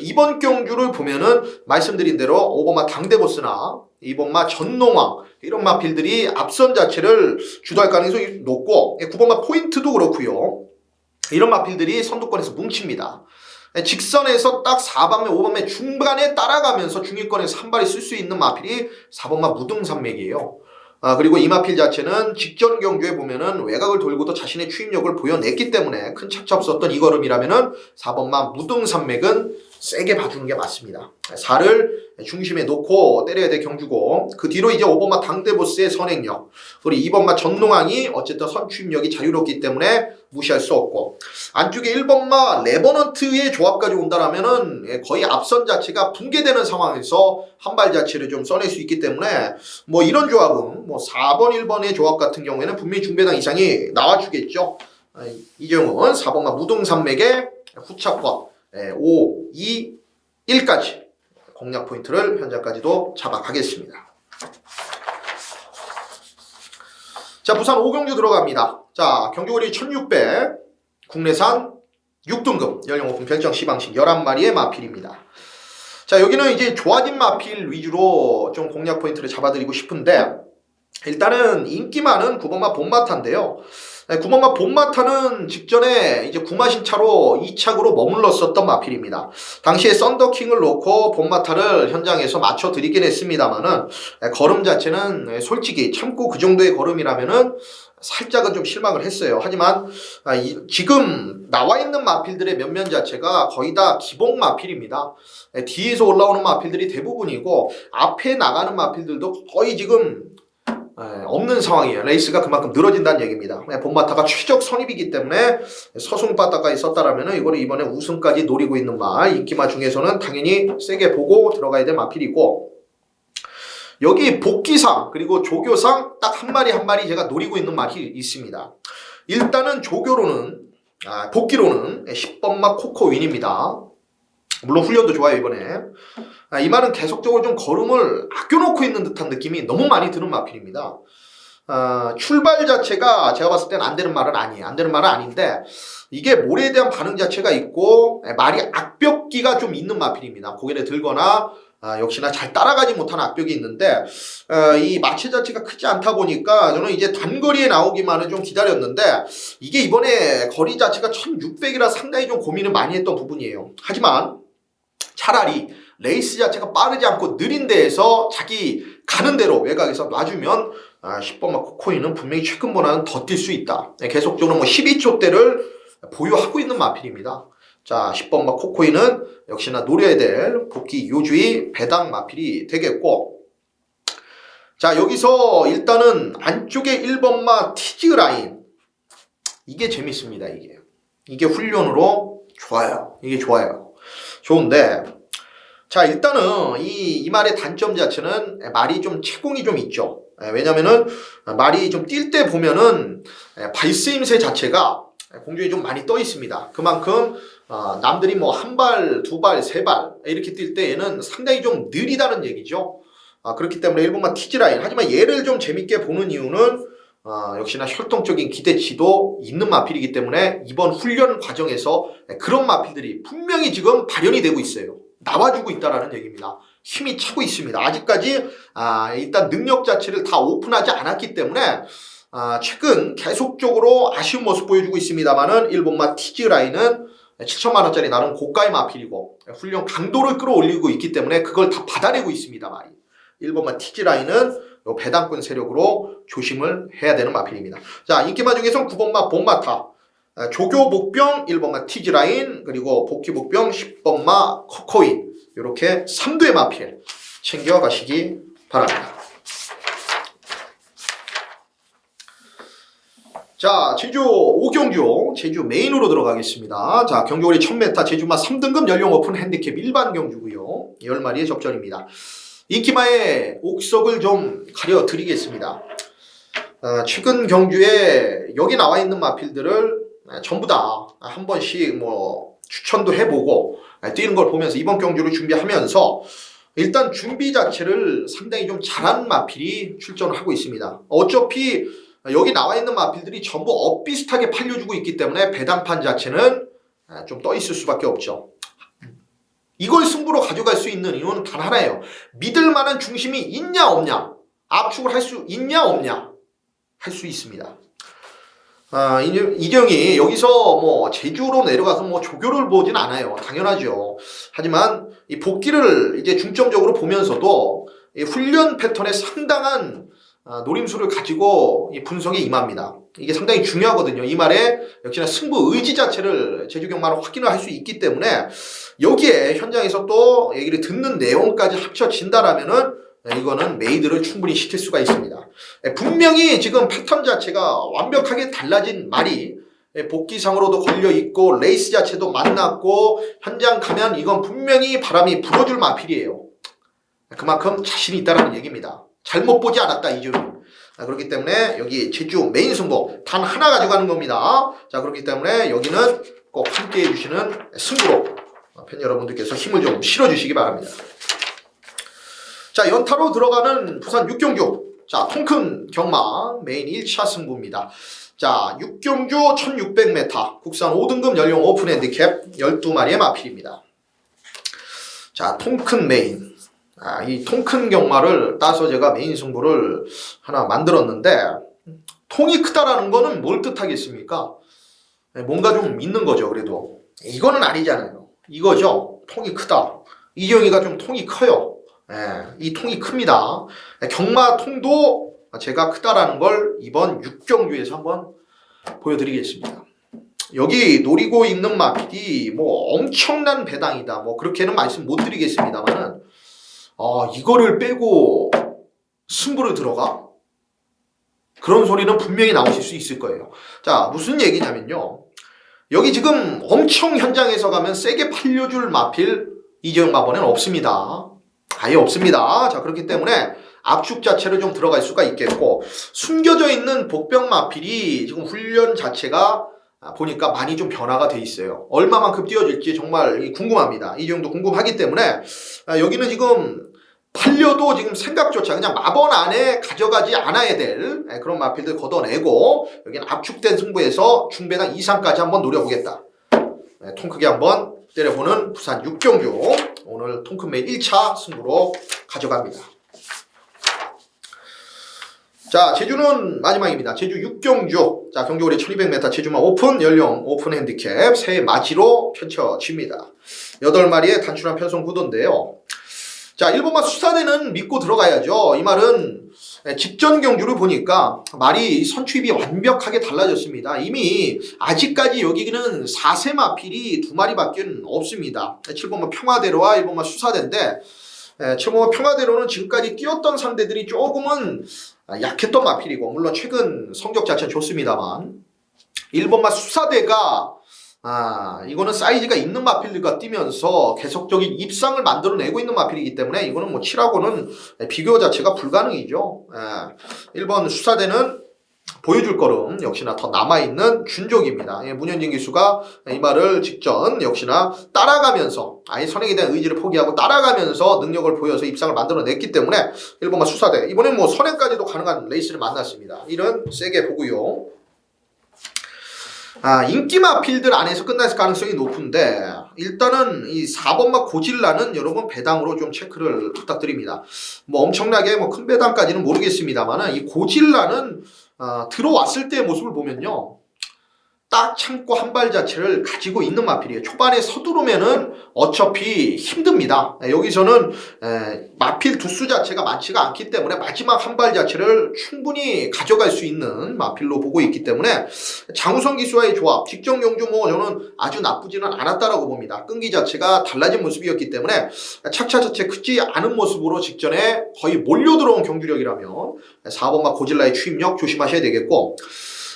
이번 경주를 보면은 말씀드린 대로 5번마 당대보스나 2번마 전농왕 이런 마필들이 앞선 자체를 주도할 가능성이 높고 9번마 포인트도 그렇고요. 이런 마필들이 선두권에서 뭉칩니다. 직선에서 딱 4번매 5번매 중간에 따라가면서 중위권에서 한 발이 쓸 수 있는 마필이 4번마 무등산맥이에요. 그리고 이 마필 자체는 직전 경주에 보면은 외곽을 돌고도 자신의 추임력을 보여냈기 때문에 큰 차차 없었던 이 걸음이라면은 4번마 무등산맥은 세게 봐주는 게 맞습니다. 4를 중심에 놓고 때려야 될 경주고 그 뒤로 이제 5번마 당대보스의 선행력 그리고 2번마 전농왕이 어쨌든 선추임력이 자유롭기 때문에 무시할 수 없고 안쪽에 1번마 레버넌트의 조합까지 온다라면은 거의 앞선 자체가 붕괴되는 상황에서 한 발 자체를 좀 써낼 수 있기 때문에 뭐 이런 조합은 뭐 4번 1번의 조합 같은 경우에는 분명히 중배당 이상이 나와주겠죠. 이재용은 4번마 무등산맥의 후차권 5, 2, 1까지 공략 포인트를 현장까지도 잡아가겠습니다. 자, 부산 5경주 들어갑니다. 자, 경주거리 1600 국내산 6등급 연령 오픈 결정 시방식 11마리의 마필입니다. 자, 여기는 이제 좋아진 마필 위주로 좀 공략 포인트를 잡아드리고 싶은데 일단은 인기 많은 9번마 본마타인데요. 9번마 본마타는 직전에 이제 구마신차로 2착으로 머물렀었던 마필입니다. 당시에 썬더킹을 놓고 본마타를 현장에서 맞춰드리긴 했습니다만은 걸음 자체는 솔직히 참고 그 정도의 걸음이라면은 살짝은 좀 실망을 했어요. 하지만 지금 나와 있는 마필들의 면면 자체가 거의 다 기본 마필입니다. 뒤에서 올라오는 마필들이 대부분이고 앞에 나가는 마필들도 거의 지금 없는 상황이에요. 레이스가 그만큼 늘어진다는 얘기입니다. 본마타가 최적 선입이기 때문에 서승바다가 있었다라면 이거를 이번에 우승까지 노리고 있는 말, 인기마 중에서는 당연히 세게 보고 들어가야 될 마필이고, 여기 복귀상 그리고 조교상 딱 한 마리 한 마리 제가 노리고 있는 말이 있습니다. 일단은 조교로는 복귀로는 10번마 코코윈입니다. 물론 훈련도 좋아요 이번에. 이 말은 계속적으로 좀 걸음을 아껴놓고 있는 듯한 느낌이 너무 많이 드는 마필입니다. 출발 자체가 제가 봤을 땐 안 되는 말은 아니에요. 안 되는 말은 아닌데 이게 모래에 대한 반응 자체가 있고 말이 악벽기가 좀 있는 마필입니다. 고개를 들거나 역시나 잘 따라가지 못하는 악벽이 있는데 이 마체 자체가 크지 않다 보니까 저는 이제 단거리에 나오기만을 좀 기다렸는데 이게 이번에 거리 자체가 1600이라 상당히 좀 고민을 많이 했던 부분이에요. 하지만 차라리 레이스 자체가 빠르지 않고 느린 데에서 자기 가는 대로 외곽에서 놔주면 10번마 코코인은 분명히 최근보다는 더 뛸 수 있다. 계속적으로 12초대를 보유하고 있는 마필입니다. 자, 10번마 코코인은 역시나 노려야 될 복귀 요주의 배당 마필이 되겠고, 자, 여기서 일단은 안쪽에 1번마 티즈 라인, 이게 재밌습니다. 이게 훈련으로 좋아요. 이게 좋아요. 좋은데, 자, 일단은 이 말의 단점 자체는 말이 좀 채공이 좀 있죠. 왜냐면은 말이 좀 뛸 때 보면은 발스임새 자체가 공중에 좀 많이 떠 있습니다. 그만큼 남들이 뭐 한 발, 두 발, 세 발 이렇게 뛸 때 얘는 상당히 좀 느리다는 얘기죠. 그렇기 때문에 1번마 티즈라인. 하지만 얘를 좀 재밌게 보는 이유는 역시나 혈통적인 기대치도 있는 마필이기 때문에 이번 훈련 과정에서 그런 마필들이 분명히 지금 발현이 되고 있어요. 나와주고 있다라는 얘기입니다. 힘이 차고 있습니다. 아직까지 일단 능력 자체를 다 오픈하지 않았기 때문에 최근 계속적으로 아쉬운 모습 보여주고 있습니다만은 1번마 티즈라인은 7천만원짜리 나름 고가의 마필이고 훈련 강도를 끌어올리고 있기 때문에 그걸 다 받아내고 있습니다. 말이 1번마 티즈라인은 배당권 세력으로 조심을 해야 되는 마필입니다. 자, 인기마 중에서는 9번마 본마타, 조교 복병 1번마 티즈라인, 그리고 복귀 복병 10번마 코코인, 이렇게 3두의 마필 챙겨가시기 바랍니다. 자, 제주 5경주, 제주 메인으로 들어가겠습니다. 자, 경주거리 1000m 제주마 3등급 연령 오픈 핸디캡 일반 경주고요. 10마리의 접전입니다. 인기마의 옥석을 좀 가려드리겠습니다. 최근 경주에 여기 나와 있는 마필들을 전부 다 한 번씩 추천도 해보고 뛰는 걸 보면서 이번 경주를 준비하면서 일단 준비 자체를 상당히 좀 잘한 마필이 출전을 하고 있습니다. 어차피 여기 나와 있는 마필들이 전부 엇비슷하게 팔려주고 있기 때문에 배당판 자체는 좀 떠 있을 수밖에 없죠. 이걸 승부로 가져갈 수 있는 이유는 단 하나예요. 믿을 만한 중심이 있냐 없냐, 압축을 할 수 있냐 없냐, 할 수 있습니다. 이정이 여기서 제주로 내려가서 조교를 보진 않아요. 당연하죠. 하지만 이 복귀를 이제 중점적으로 보면서도 이 훈련 패턴에 상당한 노림수를 가지고 이 분석에 임합니다. 이게 상당히 중요하거든요. 이 말에 역시나 승부 의지 자체를 제주 경마로 확인을 할 수 있기 때문에 여기에 현장에서 또 얘기를 듣는 내용까지 합쳐진다라면은 이거는 메이드를 충분히 시킬 수가 있습니다. 분명히 지금 패턴 자체가 완벽하게 달라진 말이 복귀상으로도 걸려있고 레이스 자체도 만났고 현장 가면 이건 분명히 바람이 불어줄 마필이에요. 그만큼 자신이 있다는 얘기입니다. 잘못 보지 않았다 이점이. 그렇기 때문에 여기 제주 메인 승부 단 하나 가져가는 겁니다. 자, 그렇기 때문에 여기는 꼭 함께 해주시는 승부로 팬 여러분들께서 힘을 좀 실어주시기 바랍니다. 자, 연타로 들어가는 부산 6경주. 자, 통큰 경마 메인 1차 승부입니다. 자, 6경주 1600m 국산 5등급 연령 오픈 핸디캡 12마리의 마필입니다. 자, 통큰 메인. 이 통 큰 경마를 따서 제가 메인 승부를 하나 만들었는데, 통이 크다라는 거는 뭘 뜻하겠습니까? 뭔가 좀 있는 거죠. 그래도 이거는 아니잖아요. 이거죠. 통이 크다. 이재용이가 좀 통이 커요. 이 통이 큽니다. 경마 통도 제가 크다라는 걸 이번 6경주에서 한번 보여드리겠습니다. 여기 노리고 있는 마필이 뭐 엄청난 배당이다, 뭐 그렇게는 말씀 못 드리겠습니다만은 이거를 빼고 승부를 들어가? 그런 소리는 분명히 나오실 수 있을 거예요. 자, 무슨 얘기냐면요, 여기 지금 엄청 현장에서 가면 세게 팔려줄 마필 이재용 마번에는 없습니다. 아예 없습니다. 자, 그렇기 때문에 압축 자체를 좀 들어갈 수가 있겠고, 숨겨져 있는 복병 마필이 지금 훈련 자체가 보니까 많이 좀 변화가 돼 있어요. 얼마만큼 뛰어질지 정말 궁금합니다. 이재용도 궁금하기 때문에 여기는 지금 팔려도 지금 생각조차 그냥 마번 안에 가져가지 않아야 될 그런 마필들 걷어내고, 여기는 압축된 승부에서 중배당 이상까지 한번 노려보겠다. 통 크게 한번 때려보는 부산 6경주, 오늘 통큰 메인 1차 승부로 가져갑니다. 자, 제주는 마지막입니다. 제주 6경주. 자, 경주거리 1200m 제주마 오픈, 연령 오픈 핸디캡 새 맞이로 펼쳐집니다. 8마리의 단순한 편성 구도인데요. 자, 1번마 수사대는 믿고 들어가야죠. 이 말은 직전 경주를 보니까 말이 선취입이 완벽하게 달라졌습니다. 이미 아직까지 여기는 4세 마필이 2마리밖에 없습니다. 7번마 평화대로와 1번마 수사대인데, 7번마 평화대로는 지금까지 뛰었던 상대들이 조금은 약했던 마필이고, 물론 최근 성적 자체는 좋습니다만, 1번마 수사대가 이거는 사이즈가 있는 마필들과 뛰면서 계속적인 입상을 만들어내고 있는 마필이기 때문에 이거는 뭐 7하고는 비교 자체가 불가능이죠. 1번 수사대는 보여줄 거름 역시나 더 남아있는 준족입니다. 문현진 기수가 이 말을 직전 역시나 따라가면서 아예 선행에 대한 의지를 포기하고 따라가면서 능력을 보여서 입상을 만들어냈기 때문에 1번마 수사대, 이번엔 뭐 선행까지도 가능한 레이스를 만났습니다. 이런 세게 보고요. 인기 마필들 안에서 끝날 가능성이 높은데, 일단은 이 4번마 고질라는 여러분 배당으로 좀 체크를 부탁드립니다. 뭐 엄청나게 뭐 큰 배당까지는 모르겠습니다만은, 이 고질라는 들어왔을 때의 모습을 보면요, 딱 참고 한 발 자체를 가지고 있는 마필이에요. 초반에 서두르면은 어차피 힘듭니다. 여기서는 마필 두수 자체가 많지가 않기 때문에 마지막 한 발 자체를 충분히 가져갈 수 있는 마필로 보고 있기 때문에, 장우성 기수와의 조합, 직전 경주 뭐 저는 아주 나쁘지는 않았다라고 봅니다. 끈기 자체가 달라진 모습이었기 때문에 착차 자체 크지 않은 모습으로 직전에 거의 몰려 들어온 경주력이라면 4번마 고질라의 추임력 조심하셔야 되겠고,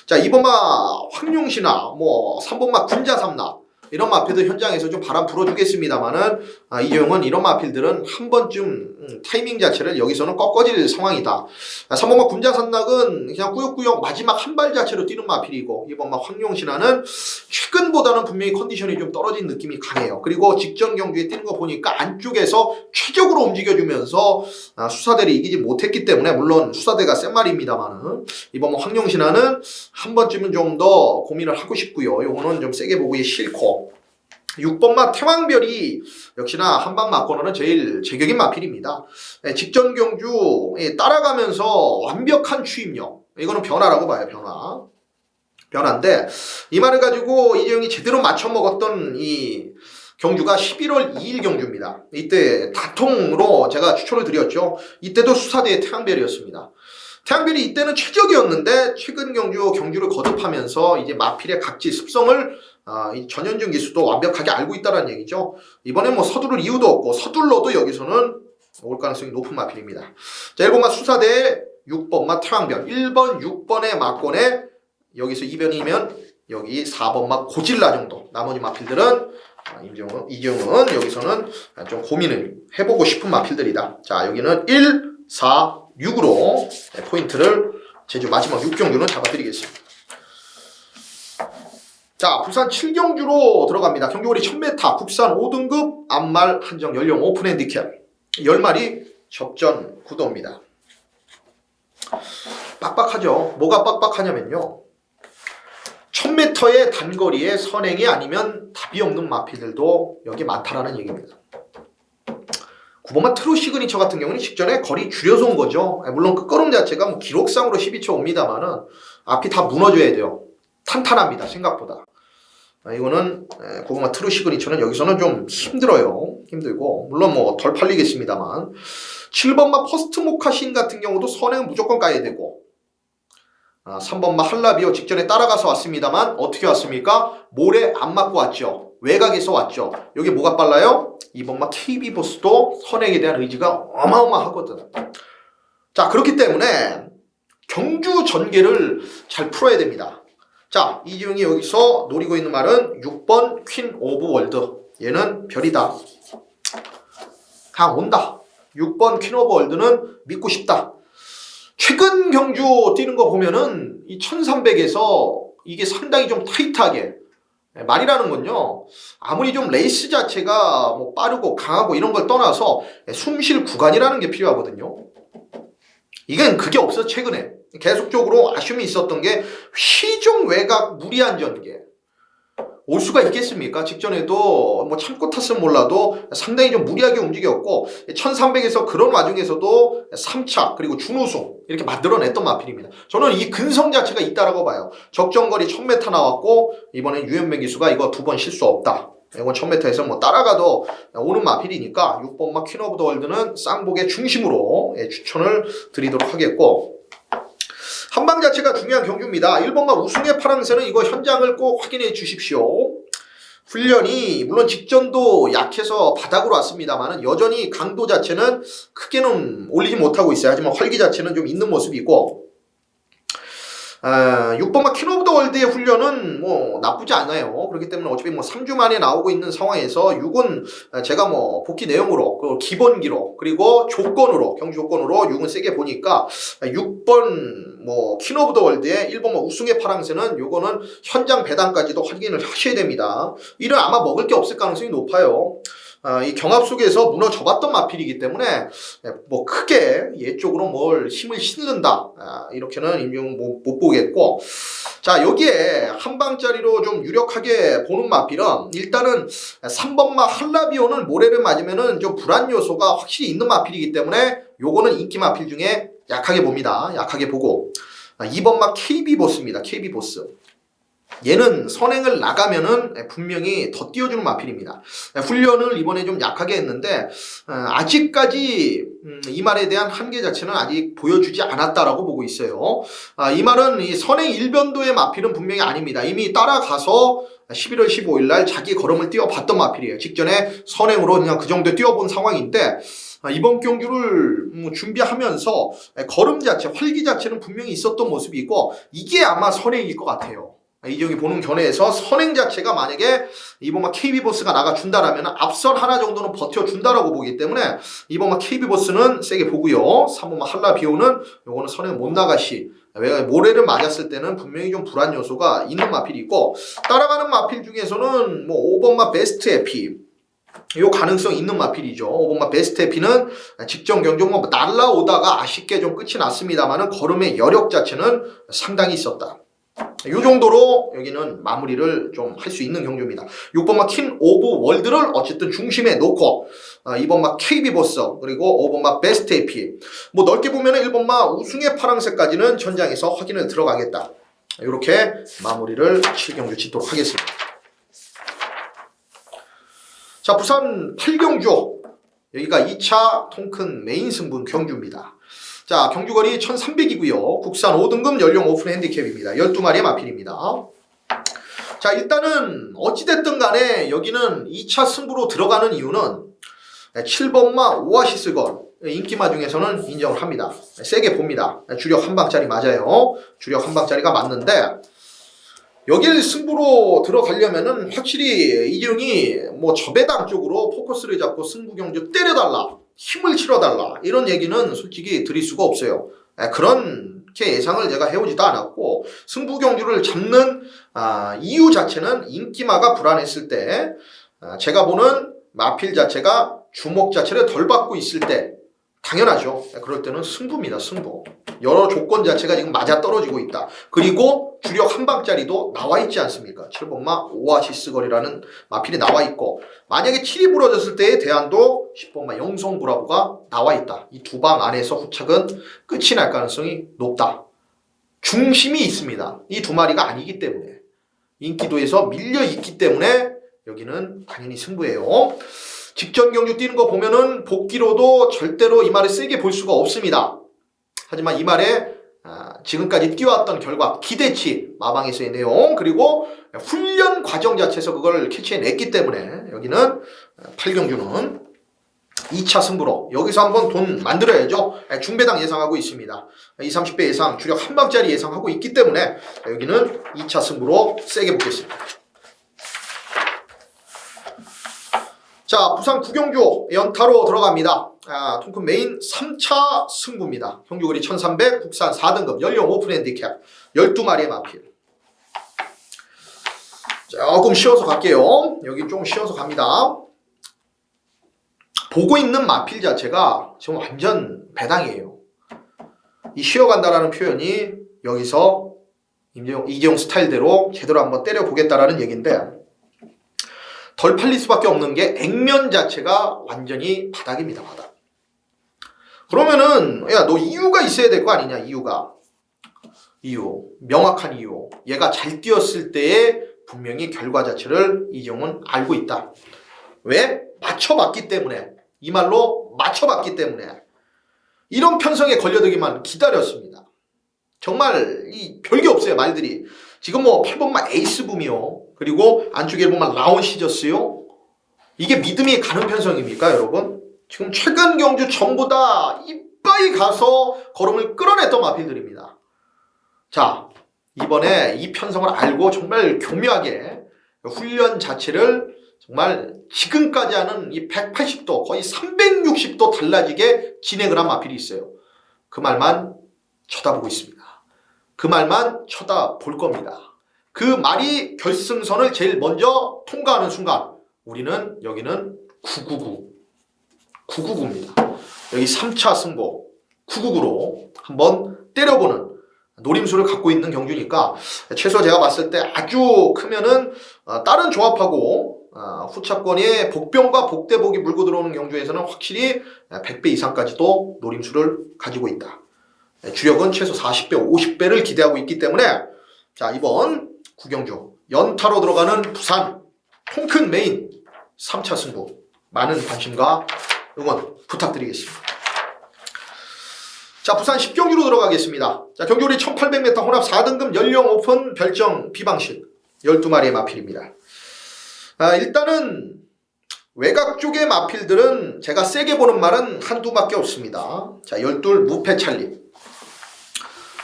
자, 2번마 황룡신화, 뭐 3번마 군자삼나, 이런 마필들 현장에서 좀 바람 불어주겠습니다만은, 이재용은 이런 마필들은 한 번쯤 타이밍 자체를 여기서는 꺾어질 상황이다. 3번마 군자삼락은 그냥 꾸역꾸역 마지막 한 발 자체로 뛰는 마필이고, 2번마 황룡신화는 최근보다는 분명히 컨디션이 좀 떨어진 느낌이 강해요. 그리고 직전 경주에 뛰는 거 보니까 안쪽에서 최적으로 움직여주면서 수사대를 이기지 못했기 때문에, 물론 수사대가 센 말입니다만은 2번마 황룡신화는 한 번쯤은 좀 더 고민을 하고 싶고요. 요거는 좀 세게 보기 싫고, 6번마 태왕별이 역시나 한방 맞고는 제일 제격인 마필입니다. 직전 경주 따라가면서 완벽한 추임력, 이거는 변화라고 봐요. 변화인데, 이 말을 가지고 이재용이 제대로 맞춰먹었던 이 경주가 11월 2일 경주입니다. 이때 다통으로 제가 추천을 드렸죠. 이때도 수사대의 태왕별이었습니다. 태양별이 이때는 최적이었는데, 최근 경주를 거듭하면서 이제 마필의 각지 습성을 전현준 기수도 완벽하게 알고 있다는 얘기죠. 이번엔 뭐 서두를 이유도 없고, 서둘러도 여기서는 올 가능성이 높은 마필입니다. 자, 1번마 수사대, 6번마 태양별, 1번, 6번의 마권에 여기서 2변이면 여기 4번마 고질라 정도. 나머지 마필들은 이재용은 여기서는 좀 고민을 해보고 싶은 마필들이다. 자, 여기는 1, 4, 6으로 포인트를 제주 마지막 6경주는 잡아드리겠습니다. 자, 부산 7경주로 들어갑니다. 경주거리 1000m, 국산 5등급 암말 한정 연령 오픈 핸디캡 10마리 접전 구도입니다. 빡빡하죠. 뭐가 빡빡하냐면요, 1000m의 단거리에 선행이 아니면 답이 없는 마필들도 여기 많다라는 얘기입니다. 9번마 트루 시그니처 같은 경우는 직전에 거리 줄여서 온 거죠. 물론 끝걸음 자체가 뭐 기록상으로 12초 옵니다만은 앞이 다 무너져야 돼요. 탄탄합니다. 생각보다. 이거는 9번마 트루 시그니처는 여기서는 좀 힘들어요. 힘들고 물론 뭐 덜 팔리겠습니다만 7번마 퍼스트 모카신 같은 경우도 선행은 무조건 까야 되고 3번마 할라비오 직전에 따라가서 왔습니다만 어떻게 왔습니까? 모래 안 맞고 왔죠. 외곽에서 왔죠. 여기 뭐가 빨라요? 2번마 KB보스도 선행에 대한 의지가 어마어마하거든. 자, 그렇기 때문에 경주 전개를 잘 풀어야 됩니다. 자, 이지용이 여기서 노리고 있는 말은 6번 퀸 오브 월드. 얘는 별이다. 온다. 6번 퀸 오브 월드는 믿고 싶다. 최근 경주 뛰는 거 보면은 이 1300에서 이게 상당히 좀 타이트하게 말이라는 건요. 아무리 좀 레이스 자체가 뭐 빠르고 강하고 이런 걸 떠나서 숨쉴 구간이라는 게 필요하거든요. 이건 그게 없어 최근에. 계속적으로 아쉬움이 있었던 게 휘종 외곽 무리한 전개. 올 수가 있겠습니까? 직전에도 뭐 참고 탔으면 몰라도 상당히 좀 무리하게 움직였고 1300에서 그런 와중에서도 3차 그리고 준우승 이렇게 만들어냈던 마필입니다. 저는 이 근성 자체가 있다라고 봐요. 적정거리 1000m 나왔고 이번엔 유현명 기수가 이거 2번 실수 없다. 이건 1000m에서 뭐 따라가도 오는 마필이니까 6번마 퀸 오브 더 월드는 쌍복의 중심으로 추천을 드리도록 하겠고 한방 자체가 중요한 경주입니다. 1번마 우승의 파랑새는 이거 현장을 꼭 확인해 주십시오. 훈련이 물론 직전도 약해서 바닥으로 왔습니다만 여전히 강도 자체는 크게는 올리지 못하고 있어요. 하지만 활기 자체는 좀 있는 모습이고 6번마 퀸 오브 더 월드의 훈련은 뭐 나쁘지 않아요. 그렇기 때문에 어차피 뭐 3주 만에 나오고 있는 상황에서 6은 제가 뭐 복귀 내용으로 그 기본기로 그리고 조건으로 경주 조건으로 6은 세게 보니까 6번 뭐 퀸 오브 더 월드의 1번마 우승의 파랑새는 요거는 현장 배당까지도 확인을 하셔야 됩니다. 이는 아마 먹을 게 없을 가능성이 높아요. 이 경합 속에서 무너져봤던 마필이기 때문에 뭐 크게 얘 쪽으로 뭘 힘을 실는다 이렇게는 인정 못 보겠고 자 여기에 한 방짜리로 좀 유력하게 보는 마필은 일단은 3번마 할라비오는 모래를 맞으면은 좀 불안 요소가 확실히 있는 마필이기 때문에 요거는 인기 마필 중에 약하게 봅니다. 약하게 보고 2번마 KB보스입니다. KB보스 얘는 선행을 나가면은 분명히 더 띄워주는 마필입니다. 훈련을 이번에 좀 약하게 했는데 아직까지 이 말에 대한 한계 자체는 아직 보여주지 않았다라고 보고 있어요. 이 말은 이 선행 일변도의 마필은 분명히 아닙니다. 이미 따라가서 11월 15일 날 자기 걸음을 뛰어봤던 마필이에요. 직전에 선행으로 그냥 그 정도 뛰어본 상황인데 이번 경주를 준비하면서 걸음 자체, 활기 자체는 분명히 있었던 모습이고 이게 아마 선행일 것 같아요. 이종이 보는 견해에서 선행 자체가 만약에 이번마 KB보스가 나가준다라면 앞선 하나 정도는 버텨준다라고 보기 때문에 이번마 KB보스는 세게 보고요. 3번마 할라비오는 요거는 선행 못 나가시. 왜 모래를 맞았을 때는 분명히 좀 불안 요소가 있는 마필이 있고 따라가는 마필 중에서는 뭐 5번마 베스트 에피 요 가능성 있는 마필이죠. 5번마 베스트 에피는 직전 경주 뭐 날라오다가 아쉽게 좀 끝이 났습니다만은 걸음의 여력 자체는 상당히 있었다. 이 정도로 여기는 마무리를 좀 할 수 있는 경주입니다. 6번마 퀸 오브 월드를 어쨌든 중심에 놓고 2번마 KB보스 그리고 5번마 베스트 AP 뭐 넓게 보면 1번마 우승의 파랑새까지는 전장에서 확인을 들어가겠다. 이렇게 마무리를 7경주 짓도록 하겠습니다. 자 부산 8경주 여기가 2차 통큰 메인 승분 경주입니다. 자 경주거리 1300이고요. 국산 5등급 연령 오픈 핸디캡입니다. 12마리의 마필입니다. 자 일단은 어찌됐든 간에 여기는 2차 승부로 들어가는 이유는 7번마 오아시스건 인기마 중에서는 인정을 합니다. 세게 봅니다. 주력 한 방짜리 맞아요. 주력 한 방짜리가 맞는데 여길 승부로 들어가려면은 확실히 이재용이 뭐 저배당 쪽으로 포커스를 잡고 승부 경주 때려달라 힘을 실어달라 이런 얘기는 솔직히 드릴 수가 없어요. 그렇게 예상을 제가 해오지도 않았고 승부 경주를 잡는 이유 자체는 인기마가 불안했을 때 제가 보는 마필 자체가 주목 자체를 덜 받고 있을 때 당연하죠. 그럴 때는 승부입니다. 승부. 여러 조건 자체가 지금 맞아떨어지고 있다. 그리고 주력 한방짜리도 나와 있지 않습니까? 7번마 오아시스 거리라는 마필이 나와 있고, 만약에 7이 부러졌을 때의 대안도 10번마 영성 브라보가 나와 있다. 이 두 방 안에서 후착은 끝이 날 가능성이 높다. 중심이 있습니다. 이 두 마리가 아니기 때문에, 인기도에서 밀려 있기 때문에 여기는 당연히 승부예요. 직전 경주 뛰는 거 보면은 복기로도 절대로 이 말을 세게 볼 수가 없습니다. 하지만 이 말에 지금까지 뛰어왔던 결과, 기대치, 마방에서의 내용, 그리고 훈련 과정 자체에서 그걸 캐치해냈기 때문에 여기는 8경주는 2차 승부로 여기서 한번 돈 만들어야죠. 중배당 예상하고 있습니다. 2, 30배 예상, 주력 한방짜리 예상하고 있기 때문에 여기는 2차 승부로 세게 보겠습니다. 자, 부산 구경주 연타로 들어갑니다. 통큰 메인 3차 승부입니다. 경주거리 1300, 국산 4등급, 연령 오픈 핸디캡 12마리의 마필. 조금 쉬어서 갈게요. 여기 좀 쉬어서 갑니다. 보고 있는 마필 자체가 지금 완전 배당이에요. 이 쉬어간다라는 표현이 여기서 이재용 스타일대로 제대로 한번 때려보겠다라는 얘기인데, 덜 팔릴 수밖에 없는 게 액면 자체가 완전히 바닥입니다. 바닥. 그러면은 야, 너 이유가 있어야 될 거 아니냐. 이유, 명확한 이유. 얘가 잘 뛰었을 때의 분명히 결과 자체를 이재용은 알고 있다. 왜? 맞춰봤기 때문에. 이 말로 맞춰봤기 때문에 이런 편성에 걸려들기만 기다렸습니다. 정말 이 별게 없어요. 말들이. 지금 뭐 8번만 에이스붐이요. 그리고 안쪽에 보면 라온 시저스요. 이게 믿음이 가는 편성입니까, 여러분? 지금 최근 경주 전부 다 이빠이 가서 걸음을 끌어냈던 마필들입니다. 자, 이번에 이 편성을 알고 정말 교묘하게 훈련 자체를 정말 지금까지 하는 이 180도, 거의 360도 달라지게 진행을 한 마필이 있어요. 그 말만 쳐다보고 있습니다. 그 말만 쳐다볼 겁니다. 그 말이 결승선을 제일 먼저 통과하는 순간 우리는 여기는 999입니다. 여기 3차 승부 999로 한번 때려보는 노림수를 갖고 있는 경주니까, 최소 제가 봤을 때 아주 크면은 다른 조합하고 후차권에 복병과 복대복이 물고 들어오는 경주에서는 확실히 100배 이상까지도 노림수를 가지고 있다. 주력은 최소 40배, 50배를 기대하고 있기 때문에, 자, 이번 구경주 연타로 들어가는 부산 통큰 메인 3차 승부 많은 관심과 응원 부탁드리겠습니다. 자, 부산 10경주로 들어가겠습니다. 자, 경주거리 1800m 혼합 4등급 연령 오픈 별정 비방식 12마리의 마필입니다. 일단은 외곽 쪽의 마필들은 제가 세게 보는 말은 한두밖에 없습니다. 자, 12 무패 찰리.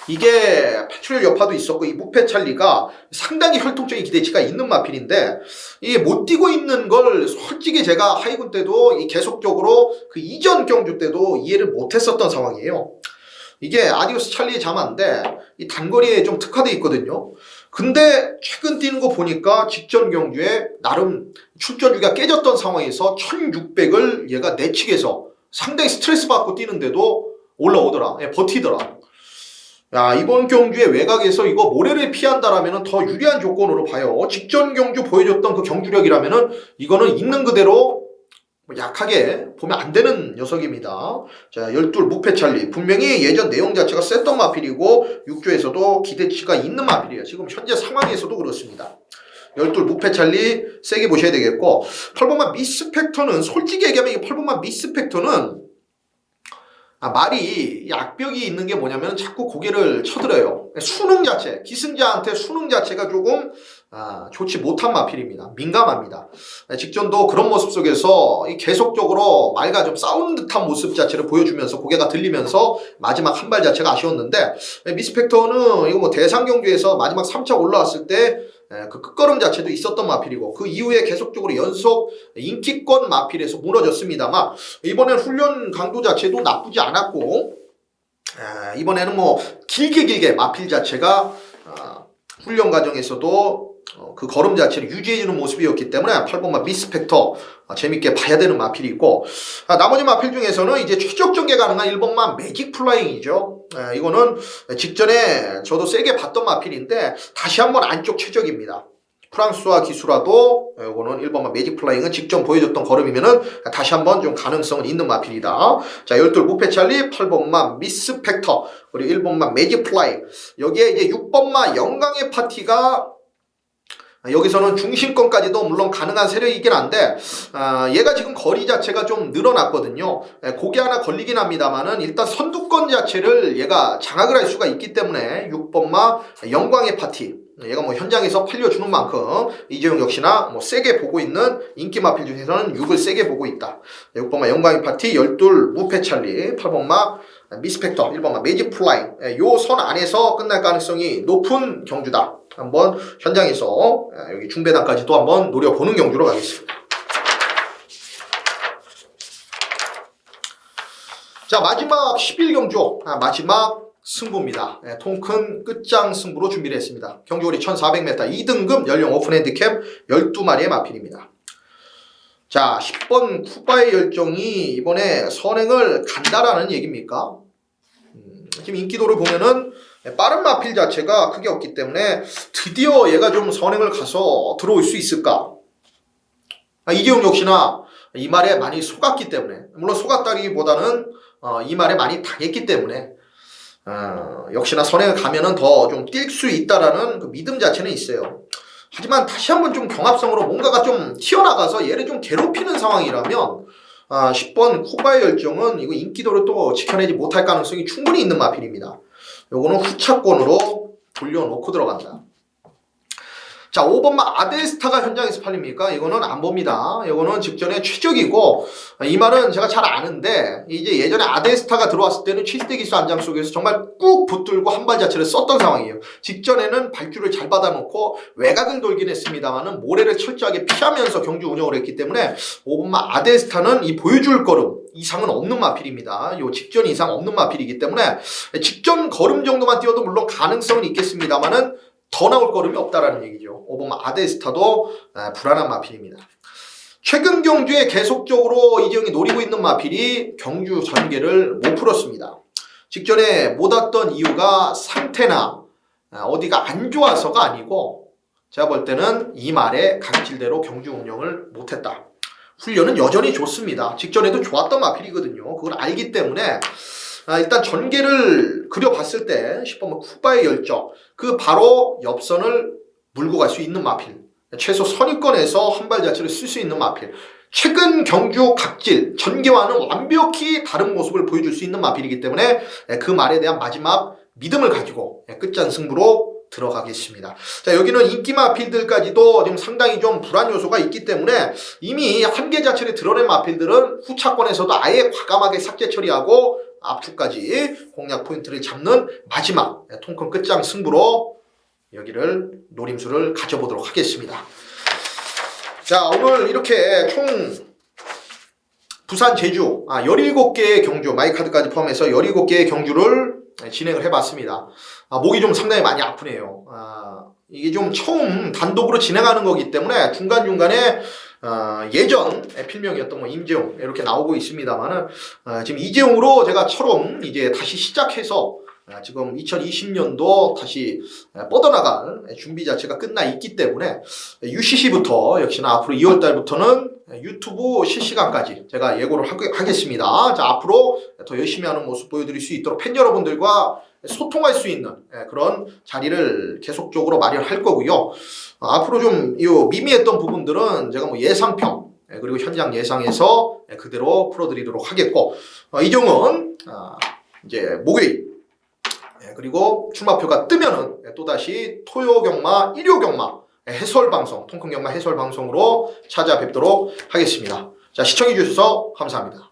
이게 패출혈 여파도 있었고, 이 무패 찰리가 상당히 혈통적인 기대치가 있는 마필인데, 이게 못 뛰고 있는 걸 솔직히 제가 하이군 때도 계속적으로 그 이전 경주 때도 이해를 못했었던 상황이에요. 이게 아디오스 찰리 자마인데 이 단거리에 좀 특화되어 있거든요. 근데 최근 뛰는 거 보니까 직전 경주에 나름 출전주가 깨졌던 상황에서 1600을 얘가 내치게서 상당히 스트레스 받고 뛰는데도 올라오더라. 버티더라. 야, 이번 경주에 외곽에서 이거 모래를 피한다라면 더 유리한 조건으로 봐요. 직전 경주 보여줬던 그 경주력이라면은 이거는 있는 그대로 약하게 보면 안 되는 녀석입니다. 자, 12 무패 찰리. 분명히 예전 내용 자체가 셌던 마필이고 6조에서도 기대치가 있는 마필이에요. 지금 현재 상황에서도 그렇습니다. 12 무패 찰리 세게 보셔야 되겠고, 8번만 미스펙터는 솔직히 얘기하면 이 8번만 미스펙터는 말이 악벽이 있는 게 뭐냐면 자꾸 고개를 쳐들어요. 수능 자체, 기승자한테 수능 자체가 조금 좋지 못한 마필입니다. 민감합니다. 직전도 그런 모습 속에서 계속적으로 말과 좀 싸우는 듯한 모습 자체를 보여주면서 고개가 들리면서 마지막 한 발 자체가 아쉬웠는데, 미스펙터는 이거 뭐 대상 경주에서 마지막 3차 올라왔을 때 그 끝걸음 자체도 있었던 마필이고, 그 이후에 계속적으로 연속 인기권 마필에서 무너졌습니다만, 이번엔 훈련 강도 자체도 나쁘지 않았고, 이번에는 뭐 길게 마필 자체가 훈련 과정에서도 그 걸음 자체를 유지해주는 모습이었기 때문에 8번마 미스펙터 재밌게 봐야 되는 마필이 있고, 나머지 마필 중에서는 이제 최적 전개 가능한 1번마 매직 플라잉이죠. 이거는 직전에 저도 세게 봤던 마필인데 다시 한번 안쪽 최적입니다. 프랑스와 기수라도 이거는 1번마 매직 플라잉은 직전 보여줬던 걸음이면은 다시 한번 좀 가능성은 있는 마필이다. 자, 12 무패 찰리, 8번마 미스펙터, 그리고 1번마 매직 플라잉. 여기에 이제 6번마 영광의 파티가 여기서는 중심권까지도 물론 가능한 세력이긴 한데, 얘가 지금 거리 자체가 좀 늘어났거든요. 고개 하나 걸리긴 합니다만은 일단 선두권 자체를 얘가 장악을 할 수가 있기 때문에 6번마 영광의 파티, 얘가 뭐 현장에서 팔려주는 만큼 이재용 역시나 뭐 세게 보고 있는 인기 마필 중에서는 6을 세게 보고 있다. 6번마 영광의 파티, 12 무패 찰리, 8번마 미스펙터, 1번마 매직 플라잉, 요 선 안에서 끝날 가능성이 높은 경주다. 한번 현장에서 여기 중배당까지 또 한번 노려보는 경주로 가겠습니다. 자, 마지막 11경주, 마지막 승부입니다. 통큰 끝장 승부로 준비를 했습니다. 경주거리 1400m 2등급 연령 오픈 핸디캡 12마리의 마필입니다. 자, 10번 쿠바의 열정이 이번에 선행을 간다라는 얘기입니까? 지금 인기도를 보면은 빠른 마필 자체가 크게 없기 때문에 드디어 얘가 좀 선행을 가서 들어올 수 있을까? 이재용 역시나 이 말에 많이 속았기 때문에, 물론 속았다기보다는 이 말에 많이 당했기 때문에 역시나 선행을 가면은 더 좀 뛸 수 있다라는 그 믿음 자체는 있어요. 하지만 다시 한번 좀 경합성으로 뭔가가 좀 튀어나가서 얘를 좀 괴롭히는 상황이라면 10번 쿠바의 열정은 이거 인기도를 또 지켜내지 못할 가능성이 충분히 있는 마필입니다. 요거는 후차권으로 돌려놓고 들어간다. 자, 5번마 아데스타가 현장에서 팔립니까? 이거는 안 봅니다. 이거는 직전에 최적이고, 이 말은 제가 잘 아는데, 이제 예전에 아데스타가 들어왔을 때는 7대 기수 안장 속에서 정말 꾹 붙들고 한 발 자체를 썼던 상황이에요. 직전에는 발줄을 잘 받아놓고 외곽을 돌긴 했습니다만은 모래를 철저하게 피하면서 경주 운영을 했기 때문에 5번마 아데스타는 이 보여줄 걸음 이상은 없는 마필입니다. 요 직전 이상 없는 마필이기 때문에 직전 걸음 정도만 뛰어도 물론 가능성은 있겠습니다만은 더 나올 걸음이 없다라는 얘기죠. 5번마 아데스타도 불안한 마필입니다. 최근 경주에 계속적으로 이재용이 노리고 있는 마필이 경주 전개를 못 풀었습니다. 직전에 못 왔던 이유가 상태나 어디가 안 좋아서가 아니고, 제가 볼 때는 이 말에 각질대로 경주 운영을 못했다. 훈련은 여전히 좋습니다. 직전에도 좋았던 마필이거든요. 그걸 알기 때문에 일단 전개를 그려봤을 때 10번마 쿠바의 열정, 그 바로 옆선을 물고 갈 수 있는 마필, 최소 선입권에서 한 발 자체를 쓸 수 있는 마필, 최근 경주 각질, 전개와는 완벽히 다른 모습을 보여줄 수 있는 마필이기 때문에 그 말에 대한 마지막 믿음을 가지고 끝장 승부로 들어가겠습니다. 자, 여기는 인기 마필들까지도 지금 상당히 좀 불안 요소가 있기 때문에 이미 한계 자체를 드러낸 마필들은 후차권에서도 아예 과감하게 삭제 처리하고 압축까지 공략 포인트를 잡는 마지막 통큰 끝장 승부로 여기를 노림수를 가져보도록 하겠습니다. 자, 오늘 이렇게 총 부산 제주 17개의 경주, 마이카드까지 포함해서 17개의 경주를 진행을 해봤습니다. 목이 좀 상당히 많이 아프네요. 이게 좀 처음 단독으로 진행하는 거기 때문에 중간중간에 예전 필명이었던 뭐 임재용 이렇게 나오고 있습니다만은 지금 이재용으로 제가처럼 이제 다시 시작해서 지금 2020년도 다시 뻗어나갈 준비 자체가 끝나 있기 때문에 UCC부터 역시나 앞으로 2월달부터는 유튜브 실시간까지 제가 예고를 하겠습니다. 자, 앞으로 더 열심히 하는 모습 보여드릴 수 있도록 팬 여러분들과 소통할 수 있는 그런 자리를 계속적으로 마련할 거고요. 앞으로 좀 미미했던 부분들은 제가 뭐 예상평 그리고 현장 예상에서 그대로 풀어드리도록 하겠고, 이종은 이제 목요일 그리고 출마표가 뜨면은 또다시 토요경마, 일요경마 해설방송, 통큰경마 해설방송으로 찾아뵙도록 하겠습니다. 자, 시청해주셔서 감사합니다.